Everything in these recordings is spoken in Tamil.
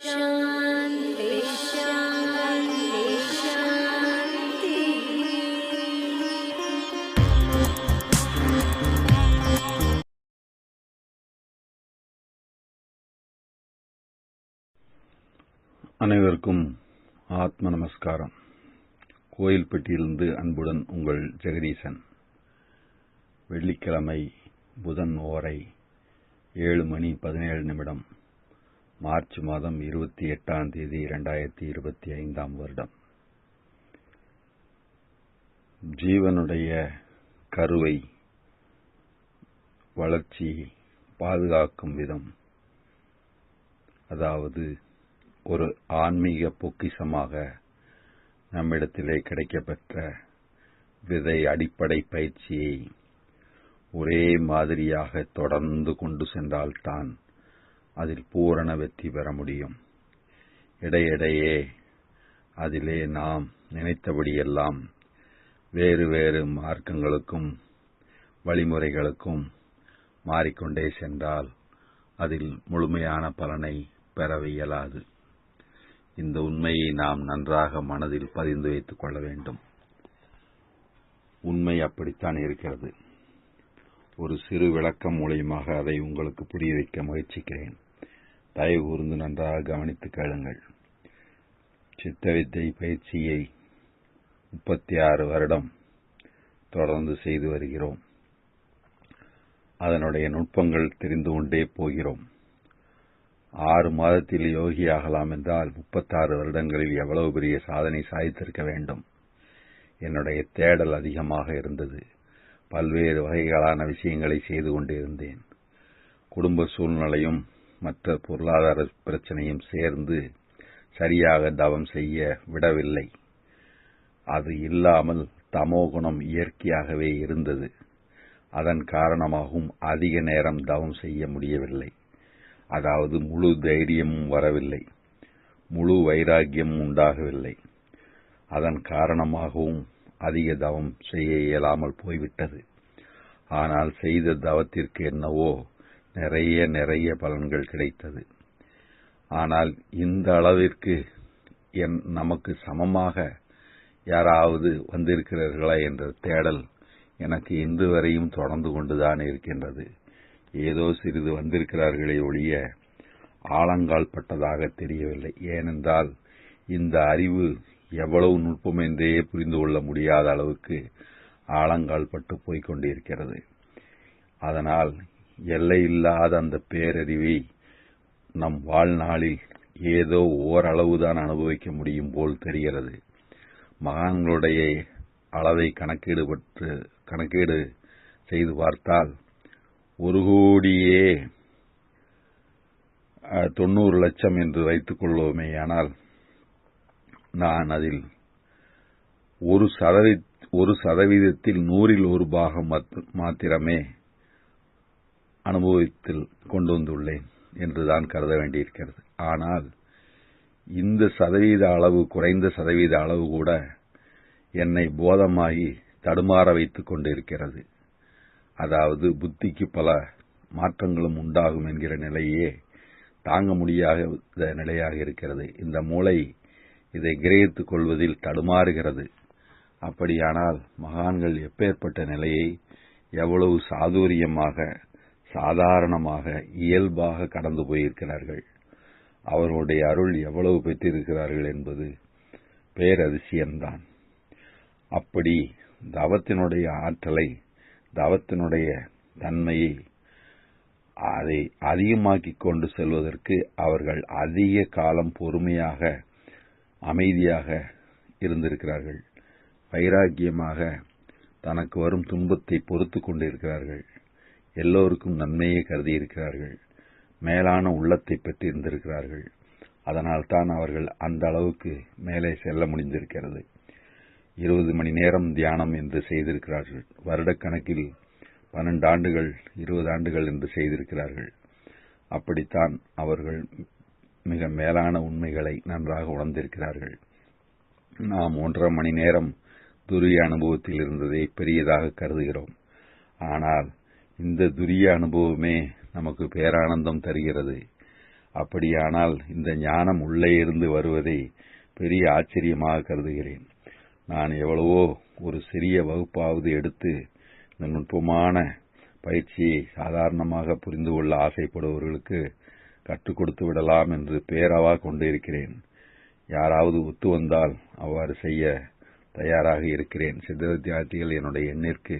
शान्ति शान्ति शान्ति। அனைவருக்கும் ஆத்ம நமஸ்காரம். கோயில்பட்டியிலிருந்து அன்புடன் உங்கள் ஜெகதீசன். வெள்ளிக்கிழமை புதன் ஓரை 7:17 மார்ச் மாதம் 28ஆம் தேதி 2025 வருடம். ஜீவனுடைய கருவை வளர்ச்சி பாதுகாக்கும் விதம், அதாவது ஒரு ஆன்மீக பொக்கிஷமாக நம்மிடத்திலே கிடைக்கப்பெற்ற விதை அடிப்படை பயிற்சியை ஒரே மாதிரியாக தொடர்ந்து கொண்டு சென்றால்தான் அதில் பூரண வெற்றி பெற முடியும். இடையிடையே அதிலே நாம் நினைத்தபடியெல்லாம் வேறு வேறு மார்க்கங்களுக்கும் வழிமுறைகளுக்கும் மாறிக்கொண்டே சென்றால் அதில் முழுமையான பலனை பெற இயலாது. இந்த உண்மையை நாம் நன்றாக மனதில் பதிந்து வைத்துக் கொள்ள வேண்டும். உண்மை அப்படித்தான் இருக்கிறது. ஒரு சிறு விளக்கம் மூலியமாக அதை உங்களுக்கு புரிய வைக்க முயற்சிக்கிறேன். தயவு கூர்ந்து நன்றாக கவனித்து கேளுங்கள். சித்தவித்தை பயிற்சியை 36 வருடம் தொடர்ந்து செய்து வருகிறோம். அதனுடைய நுட்பங்கள் தெரிந்து கொண்டே போகிறோம். 6 மாதத்தில் யோகியாகலாம் என்றால் 36 வருடங்களில் எவ்வளவு பெரிய சாதனை சாதித்திருக்க வேண்டும். என்னுடைய தேடல் அதிகமாக இருந்தது. பல்வேறு வகைகளான விஷயங்களை செய்து கொண்டிருந்தேன். குடும்ப சூழ்நிலையும் மற்ற பொருளாதார பிரச்சனையும் சேர்ந்து சரியாக தவம் செய்ய விடவில்லை. அது இல்லாமல் தமோகுணம் இயற்கையாகவே இருந்தது. அதன் காரணமாகவும் அதிக நேரம் தவம் செய்ய முடியவில்லை. அதாவது முழு தைரியமும் வரவில்லை, முழு வைராக்கியமும் உண்டாகவில்லை. அதன் காரணமாகவும் அதிக தவம் செய்ய இயலாமல் போய்விட்டது. ஆனால் செய்த தவத்திற்கு என்னவோ நிறைய பலன்கள் கிடைத்தது. ஆனால் இந்த அளவிற்கு நமக்கு சமமாக யாராவது வந்திருக்கிறார்களா என்ற தேடல் எனக்கு இன்று வரையும் தொடர்ந்து கொண்டுதான் இருக்கின்றது. ஏதோ சிறிது வந்திருக்கிறார்களே ஒழிய ஆழங்கால் பட்டதாக தெரியவில்லை. ஏனென்றால் இந்த அறிவு எவ்வளவு நுட்பம் என்றே புரிந்து கொள்ள முடியாத அளவுக்கு ஆழங்கால் பட்டு போய்கொண்டிருக்கிறது. அதனால் எல்லையில்லாத அந்த பேரறிவை நம் வாழ்நாளில் ஏதோ ஓரளவுதான் அனுபவிக்க முடியும் போல் தெரிகிறது. மகான்களுடைய அளவை கணக்கீடு செய்து பார்த்தால் 1,90,00,000 என்று வைத்துக் கொள்வோமே. ஆனால் நான் அதில் 1% 100ல் 1 பாகம் மாத்திரமே அனுபவத்தில் கொண்டு வந்துள்ளேன் என்றுதான் கருத வேண்டியிருக்கிறது. ஆனால் இந்த சதவீத அளவு, குறைந்த சதவீத அளவு கூட என்னை போதமாகி தடுமாற வைத்துக் கொண்டிருக்கிறது. அதாவது புத்திக்கு பல மாற்றங்களும் உண்டாகும் என்கிற நிலையே தாங்க முடியாத நிலையாக இருக்கிறது. இந்த மூளை இதை கிரகித்துக் கொள்வதில் தடுமாறுகிறது. அப்படியானால் மகான்கள் எப்பேற்பட்ட நிலையை எவ்வளவு சாதுரியமாக, சாதாரணமாக, இயல்பாக கடந்து போயிருக்கிறார்கள், அவர்களுடைய அருள் எவ்வளவு பெற்றிருக்கிறார்கள் என்பது பேரதிசயம்தான். அப்படி தவத்தினுடைய ஆற்றலை, தவத்தினுடைய தன்மையை அதை அதிகமாக்கிக் கொண்டு செல்வதற்கு அவர்கள் அதிக காலம் பொறுமையாக, அமைதியாக இருந்திருக்கிறார்கள். வைராக்கியமாக தனக்கு வரும் துன்பத்தை பொறுத்து கொண்டிருக்கிறார்கள். எல்லோருக்கும் நன்மையை கருதியிருக்கிறார்கள். மேலான உள்ளத்தை பெற்றிருந்திருக்கிறார்கள். அதனால்தான் அவர்கள் அந்த அளவுக்கு மேலே செல்ல முடிந்திருக்கிறது. 20 மணி நேரம் தியானம் என்று செய்திருக்கிறார்கள். வருடக்கணக்கில் 12 ஆண்டுகள், 20 ஆண்டுகள் என்று செய்திருக்கிறார்கள். அப்படித்தான் அவர்கள் மிக மேலான உண்மைகளை நன்றாக உணர்ந்திருக்கிறார்கள். நாம் 1.5 மணி நேரம் துரிய அனுபவத்தில் இருந்ததை பெரியதாக கருதுகிறோம். ஆனால் இந்த துரிய அனுபவமே நமக்கு பேரானந்தம் தருகிறது. அப்படியானால் இந்த ஞானம் உள்ளே இருந்து வருவதை பெரிய ஆச்சரியமாக கருதுகிறேன். நான் எவ்வளவோ ஒரு சிறிய வகுப்பாவது எடுத்து இந்த நுட்பமான பயிற்சியை சாதாரணமாக புரிந்து கொள்ள ஆசைப்படுபவர்களுக்கு கற்றுக் கொடுத்து விடலாம் என்று பேராவா கொண்டிருக்கிறேன். யாராவது ஒத்து வந்தால் அவ்வாறு செய்ய தயாராக இருக்கிறேன். சித்த வித்தியார்த்திகள் என்னுடைய எண்ணிற்கு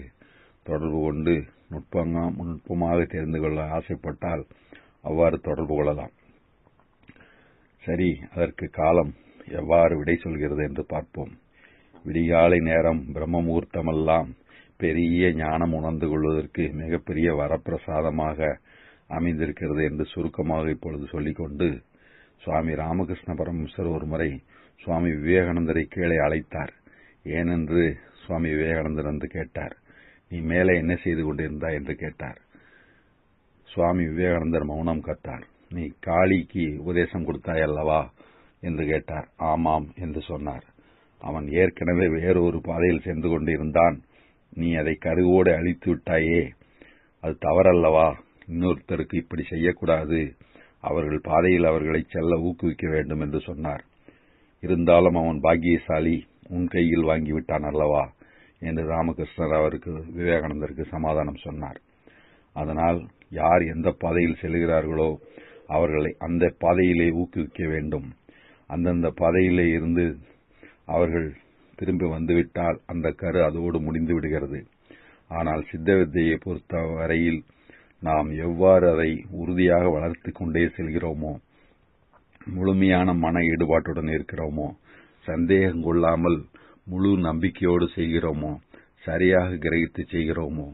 தொடர்பு கொண்டு நுட்பமாக தெரிந்து கொள்ள ஆசைப்பட்டால் அவ்வாறு தொடர்பு கொள்ளலாம். சரி, அதற்கு காலம் எவ்வாறு விடை சொல்கிறது என்று பார்ப்போம். விடிகாலை நேரம் பிரம்ம முகூர்த்தமெல்லாம் பெரிய ஞானம் உணர்ந்து கொள்வதற்கு மிகப்பெரிய வரப்பிரசாதமாக அமைந்திருக்கிறது என்று சுருக்கமாக இப்பொழுது சொல்லிக்கொண்டு, சுவாமி ராமகிருஷ்ண பரமஹம்சர் ஒருமுறை சுவாமி விவேகானந்தரை கீழே அழைத்தார். ஏனென்று சுவாமி விவேகானந்தர் என்று கேட்டார். நீ மேலே என்ன செய்து கொண்டிருந்தாய் என்று கேட்டார். சுவாமி விவேகானந்தர் மௌனம் காத்தார். நீ காளிக்கு உபதேசம் கொடுத்தாய் அல்லவா என்று கேட்டார். ஆமாம் என்று சொன்னார். அவன் ஏற்கனவே வேறொரு பாதையில் சென்று கொண்டிருந்தான். நீ அதை கருவோடு அழித்து விட்டாயே, அது தவறல்லவா? இன்னொருத்தருக்கு இப்படி செய்யக்கூடாது. அவர்கள் பாதையில் அவர்களை செல்ல ஊக்குவிக்க வேண்டும் என்று சொன்னார். இருந்தாலும் அவன் பாக்கியசாலி, உன் கையில் வாங்கிவிட்டான் அல்லவா என்று ராமகிருஷ்ணர் விவேகானந்தருக்கு சமாதானம் சொன்னார். அதனால் யார் எந்த பாதையில் செல்கிறார்களோ அவர்களை அந்த பாதையிலே ஊக்குவிக்க வேண்டும். அந்தந்த பாதையிலே இருந்து அவர்கள் திரும்பி வந்துவிட்டால் அந்த கரு அதோடு முடிந்து விடுகிறது. ஆனால் சித்த வித்தையை பொறுத்த வரையில் நாம் எவ்வாறு அதை உறுதியாக வளர்த்து கொண்டே செல்கிறோமோ, முழுமையான மன ஈடுபாட்டுடன் இருக்கிறோமோ, சந்தேகம் கொள்ளாமல் முழு நம்பிக்கையோடு செய்கிறோமோ, சரியாக கிரகித்து செய்கிறோமோ,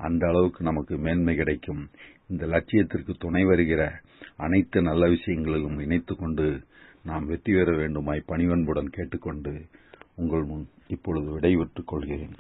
அந்த அளவுக்கு நமக்கு மேன்மை கிடைக்கும். இந்த லட்சியத்திற்கு துணை வருகிற அனைத்து நல்ல விஷயங்களிலும் இணைத்துக் கொண்டு நாம் வெற்றி பெற வேண்டுமாய் பணிவன்புடன் கேட்டுக்கொண்டு உங்கள் முன் இப்பொழுது விடைபெற்றுக் கொள்கிறேன்.